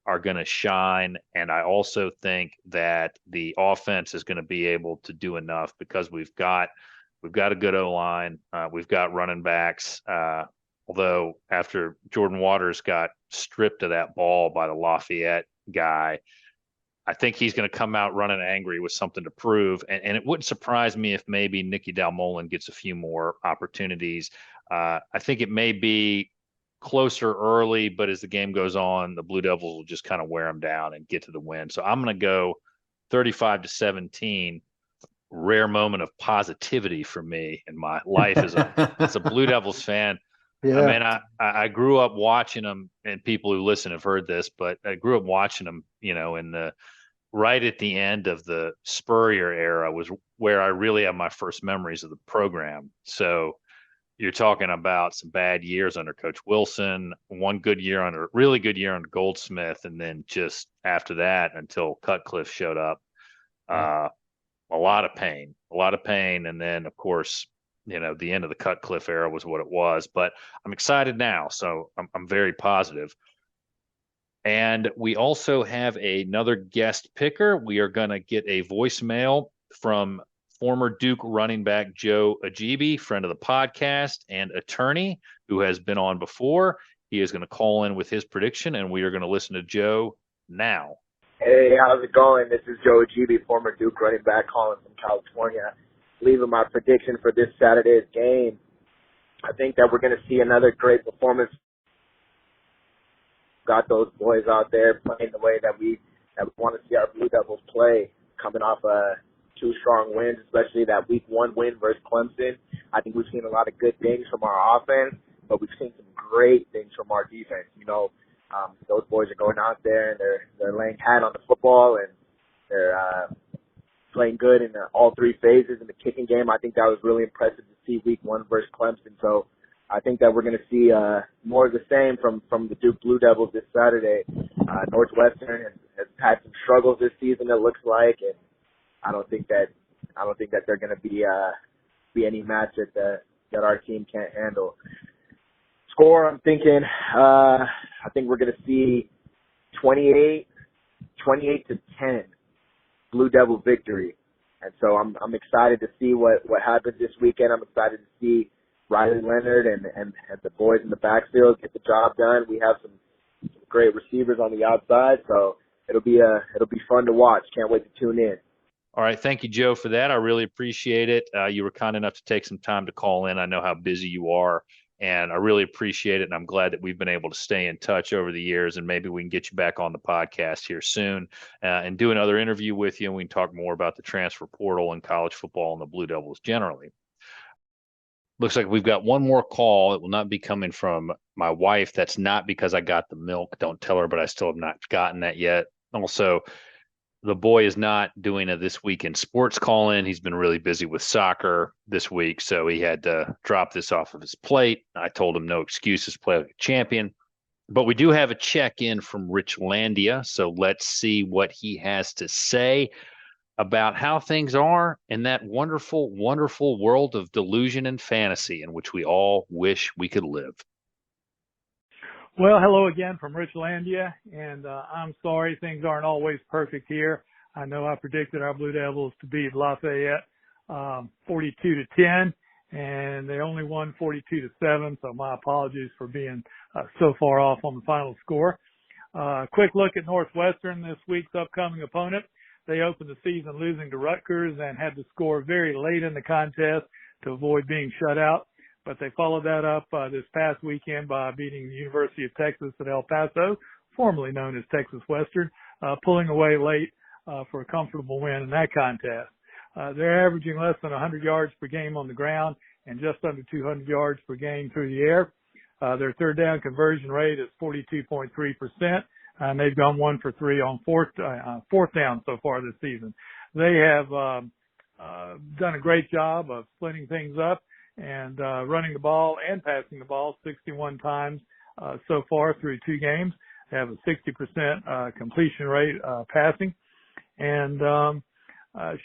are going to shine. And I also think that the offense is going to be able to do enough because we've got a good O-line. We've got running backs. Although after Jordan Waters got stripped of that ball by the Lafayette guy, I think he's going to come out running angry with something to prove. And it wouldn't surprise me if maybe Nicky Dalmolin gets a few more opportunities. I think it may be closer early, but as the game goes on, the Blue Devils will just kind of wear them down and get to the win. So I'm going to go 35-17. Rare moment of positivity for me in my life as a Blue Devils fan. Yeah. I mean, I grew up watching them, and people who listen have heard this, but I grew up watching them, right at the end of the Spurrier era was where I really have my first memories of the program. So you're talking about some bad years under Coach Wilson, really good year under Goldsmith, and then just after that until Cutcliffe showed up, a lot of pain. And then, of course, the end of the Cutcliffe era was what it was. But I'm excited now, so I'm very positive. And we also have another guest picker. We are going to get a voicemail from former Duke running back Joe Ajibi, friend of the podcast and attorney who has been on before. He is going to call in with his prediction, and we are going to listen to Joe now. Hey, how's it going? This is Joe Ajibi, former Duke running back, calling from California. Leaving my prediction for this Saturday's game. I think that we're going to see another great performance. Got those boys out there playing the way that we want to see our Blue Devils play, coming off 2 strong wins, especially that week 1 win versus Clemson. I think we've seen a lot of good things from our offense, but we've seen some great things from our defense. Those boys are going out there and they're laying hat on the football, and they're playing good in all 3 phases in the kicking game. I think that was really impressive to see week 1 versus Clemson. So I think that we're going to see more of the same from the Duke Blue Devils this Saturday. Northwestern has had some struggles this season, it looks like, and I don't think that they're going to be any match that our team can't handle. Score, I'm thinking, I think we're going to see 28-10 Blue Devil victory. And so I'm excited to see what happens this weekend. I'm excited to see Riley Leonard and the boys in the backfield get the job done. We have some great receivers on the outside, so it'll be fun to watch. Can't wait to tune in. All right. Thank you, Joe, for that. I really appreciate it. You were kind enough to take some time to call in. I know how busy you are, and I really appreciate it. And I'm glad that we've been able to stay in touch over the years, and maybe we can get you back on the podcast here soon and do another interview with you, and we can talk more about the transfer portal and college football and the Blue Devils generally. Looks like we've got one more call. It will not be coming from my wife. That's not because I got the milk. Don't tell her, but I still have not gotten that yet. Also, the boy is not doing a This Week in Sports call in. He's been really busy with soccer this week, so he had to drop this off of his plate. I told him no excuses, play like a champion. But we do have a check in from Richlandia, so let's see what he has to say about how things are in that wonderful, wonderful world of delusion and fantasy in which we all wish we could live. Well, hello again from Richlandia, and I'm sorry things aren't always perfect here. I know I predicted our Blue Devils to beat Lafayette 42-10, and they only won 42-7, so my apologies for being so far off on the final score. Quick look at Northwestern, this week's upcoming opponent. They opened the season losing to Rutgers and had to score very late in the contest to avoid being shut out. But they followed that up this past weekend by beating the University of Texas at El Paso, formerly known as Texas Western, pulling away late for a comfortable win in that contest. They're averaging less than 100 yards per game on the ground and just under 200 yards per game through the air. Their third down conversion rate is 42.3%, and they've gone 1 for 3 on fourth down so far this season. They have done a great job of splitting things up and running the ball and passing the ball 61 times so far through 2 games. They have a 60% completion rate passing, and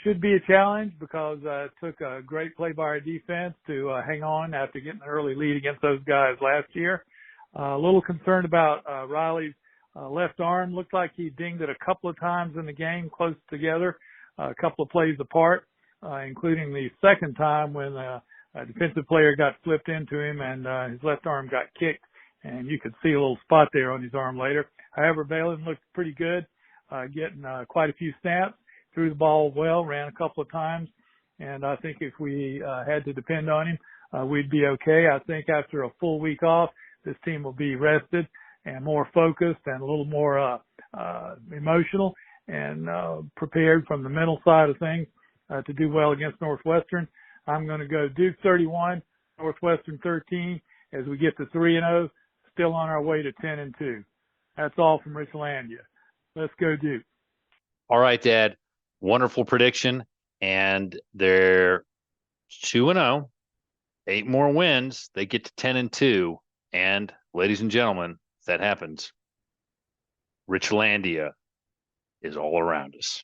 should be a challenge because it took a great play by our defense to hang on after getting an early lead against those guys last year. A little concerned about Riley's left arm. Looked like he dinged it a couple of times in the game, close together, a couple of plays apart, including the second time when a defensive player got flipped into him and his left arm got kicked, and you could see a little spot there on his arm later. However, Balin looked pretty good, getting quite a few snaps, threw the ball well, ran a couple of times, and I think if we had to depend on him, we'd be okay. I think after a full week off, this team will be rested and more focused and a little more emotional and prepared from the mental side of things to do well against Northwestern. I'm going to go Duke 31, Northwestern 13 as we get to 3-0, still on our way to 10-2. That's all from Richlandia. Let's go Duke. All right, Dad. Wonderful prediction. And they're 2-0, 8 more wins. They get to 10-2. And ladies and gentlemen, if that happens, Richlandia is all around us.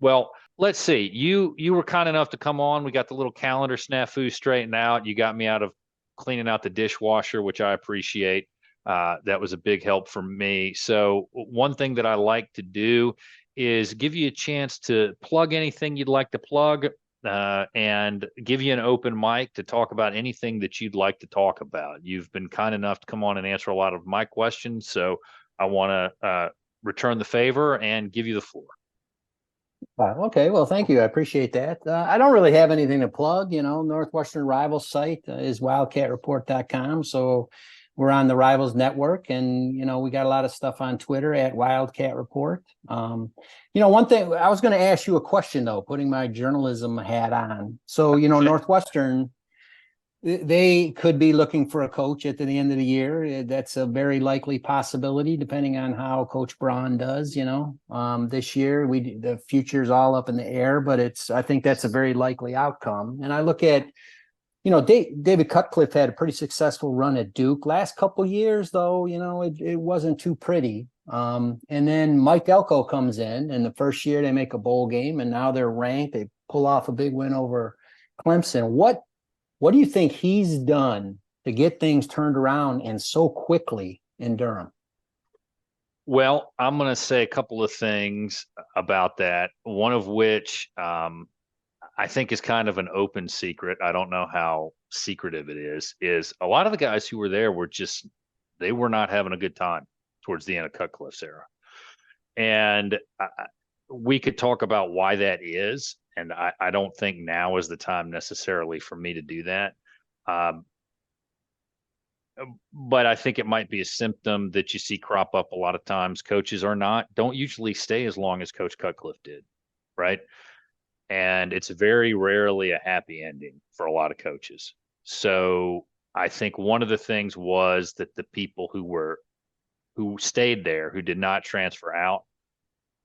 Well, let's see. You were kind enough to come on. We got the little calendar snafu straightened out. You got me out of cleaning out the dishwasher, which I appreciate. That was a big help for me. So one thing that I like to do is give you a chance to plug anything you'd like to plug and give you an open mic to talk about anything that you'd like to talk about. You've been kind enough to come on and answer a lot of my questions. So I want to return the favor and give you the floor. Okay, well, thank you. I appreciate that. I don't really have anything to plug. Northwestern Rivals site is wildcatreport.com. So we're on the Rivals Network, and, we got a lot of stuff on Twitter at Wildcat Report. One thing, I was going to ask you a question, though, putting my journalism hat on. So, Northwestern, they could be looking for a coach at the end of the year. That's a very likely possibility, depending on how Coach Braun does. This year the future's all up in the air, but I think that's a very likely outcome. And I look at, David Cutcliffe had a pretty successful run at Duke. Last couple years, though, it wasn't too pretty. And then Mike Elko comes in, and the first year they make a bowl game, and now they're ranked. They pull off a big win over Clemson. What do you think he's done to get things turned around and so quickly in Durham? Well, I'm going to say a couple of things about that, one of which I think is kind of an open secret. I don't know how secretive it is a lot of the guys who were there they were not having a good time towards the end of Cutcliffe's era. And we could talk about why that is, and I don't think now is the time necessarily for me to do that. Um, but I think it might be a symptom that you see crop up a lot of times. Coaches don't usually stay as long as Coach Cutcliffe did, right? And it's very rarely a happy ending for a lot of coaches. So I think one of the things was that the people who stayed there, who did not transfer out,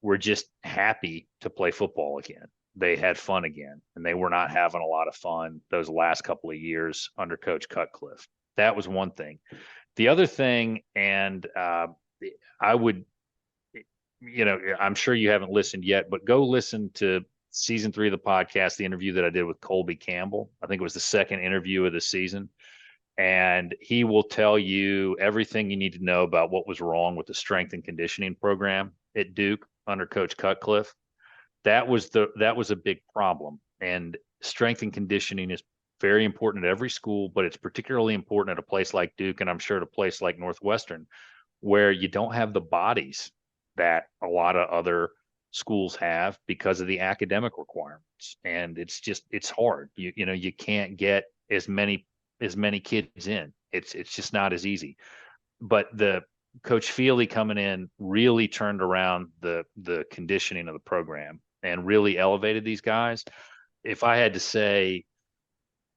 were just happy to play football again. They had fun again, and they were not having a lot of fun those last couple of years under Coach Cutcliffe. That was one thing. The other thing, and I would, I'm sure you haven't listened yet, but go listen to season 3 of the podcast, the interview that I did with Colby Campbell. I think it was the second interview of the season. And he will tell you everything you need to know about what was wrong with the strength and conditioning program at Duke under Coach Cutcliffe. That was a big problem. And strength and conditioning is very important at every school, but it's particularly important at a place like Duke, and I'm sure at a place like Northwestern, where you don't have the bodies that a lot of other schools have because of the academic requirements. And it's hard. You can't get as many kids in. It's just not as easy. But the Coach Feely coming in really turned around the conditioning of the program and really elevated these guys. If I had to say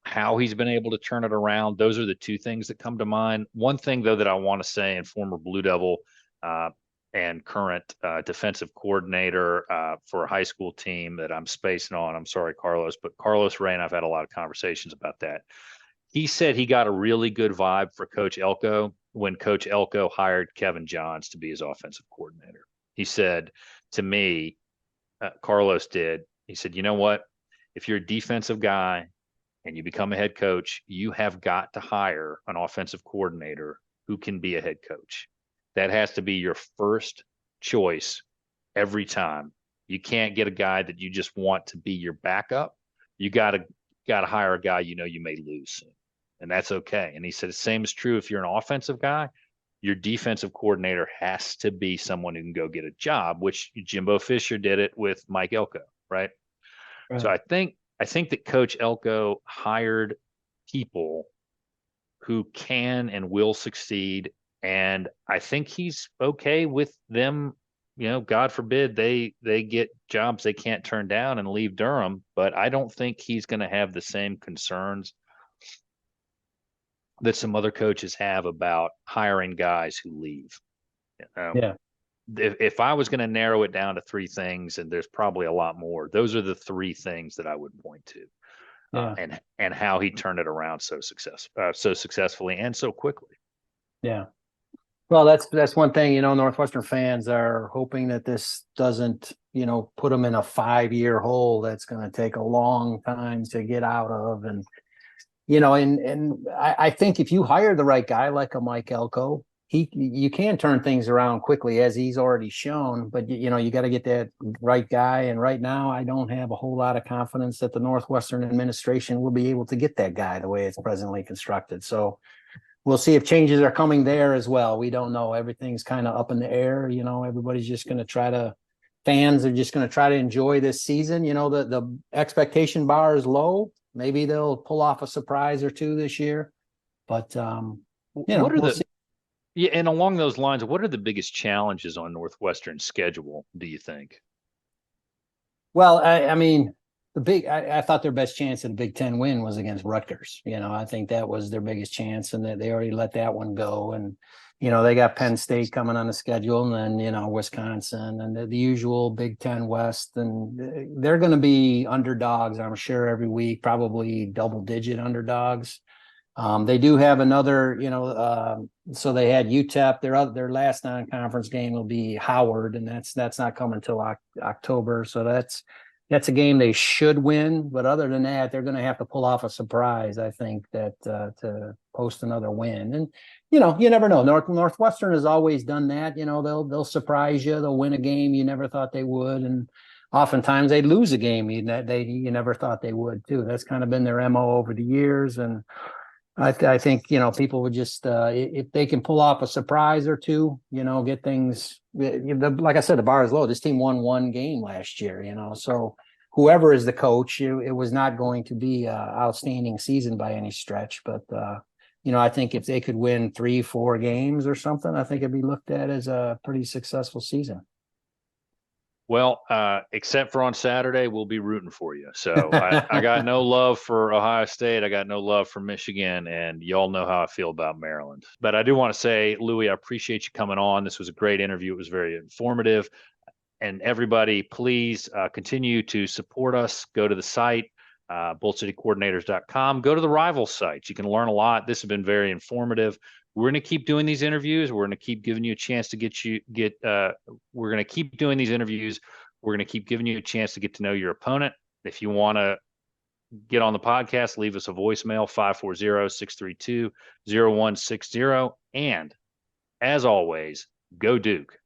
how he's been able to turn it around, those are the two things that come to mind. One thing, though, that I want to say, and former Blue Devil and current defensive coordinator for a high school team that I'm spacing on, I'm sorry, Carlos, but Carlos Ray and I've had a lot of conversations about that. He said he got a really good vibe for Coach Elko when Coach Elko hired Kevin Johns to be his offensive coordinator. He said to me, Carlos did, he said, you know what? If you're a defensive guy and you become a head coach, you have got to hire an offensive coordinator who can be a head coach. That has to be your first choice every time. You can't get a guy that you just want to be your backup. You got to hire a guy you may lose soon, and that's okay. And he said the same is true if you're an offensive guy. Your defensive coordinator has to be someone who can go get a job, which Jimbo Fisher did it with Mike Elko, right? So I think that Coach Elko hired people who can and will succeed, and I think he's okay with them. God forbid they get jobs they can't turn down and leave Durham, but I don't think he's going to have the same concerns that some other coaches have about hiring guys who leave. Yeah. If I was going to narrow it down to 3 things, and there's probably a lot more, those are the 3 things that I would point to. Yeah. And how he turned it around so successfully and so quickly. Yeah. Well, that's one thing, Northwestern fans are hoping that this doesn't, put them in a 5-year hole that's going to take a long time to get out of. And, I think if you hire the right guy, like a Mike Elko, you can turn things around quickly, as he's already shown, but you got to get that right guy. And right now I don't have a whole lot of confidence that the Northwestern administration will be able to get that guy the way it's presently constructed. So we'll see if changes are coming there as well. We don't know. Everything's kind of up in the air. Everybody's just going to fans are just going to try to enjoy this season. The expectation bar is low. Maybe they'll pull off a surprise or 2 this year, but we'll see. Yeah, and along those lines, what are the biggest challenges on Northwestern's schedule, do you think? Well, I mean, I thought their best chance at a Big Ten win was against Rutgers. I think that was their biggest chance, and that they already let that one go. And, they got Penn State coming on the schedule, and then, Wisconsin and the usual Big Ten West. And they're going to be underdogs, I'm sure, every week, probably double-digit underdogs. They do have another, so they had UTEP. Their last non-conference game will be Howard, and that's not coming until October. So that's a game they should win. But other than that, they're going to have to pull off a surprise, I think, that to post another win. And you never know. Northwestern has always done that. They'll surprise you. They'll win a game you never thought they would, and oftentimes they lose a game you never thought they would too. That's kind of been their MO over the years. And I think, people would just, if they can pull off a surprise or two, get things, like I said, the bar is low. This team won one game last year, so whoever is the coach, it was not going to be a outstanding season by any stretch. But, I think if they could win 3-4 games or something, I think it'd be looked at as a pretty successful season. Well, except for on Saturday, we'll be rooting for you. So I got no love for Ohio State. I got no love for Michigan, and y'all know how I feel about Maryland. But I do want to say, Louie, I appreciate you coming on. This was a great interview. It was very informative. And everybody, please continue to support us. Go to the site, BoldCityCoordinators.com. Go to the rival sites. You can learn a lot. This has been very informative. We're going to keep doing these interviews. We're going to keep giving you a chance to we're going to keep doing these interviews. We're going to keep giving you a chance to get to know your opponent. If you want to get on the podcast, leave us a voicemail, 540-632-0160. And as always, go Duke.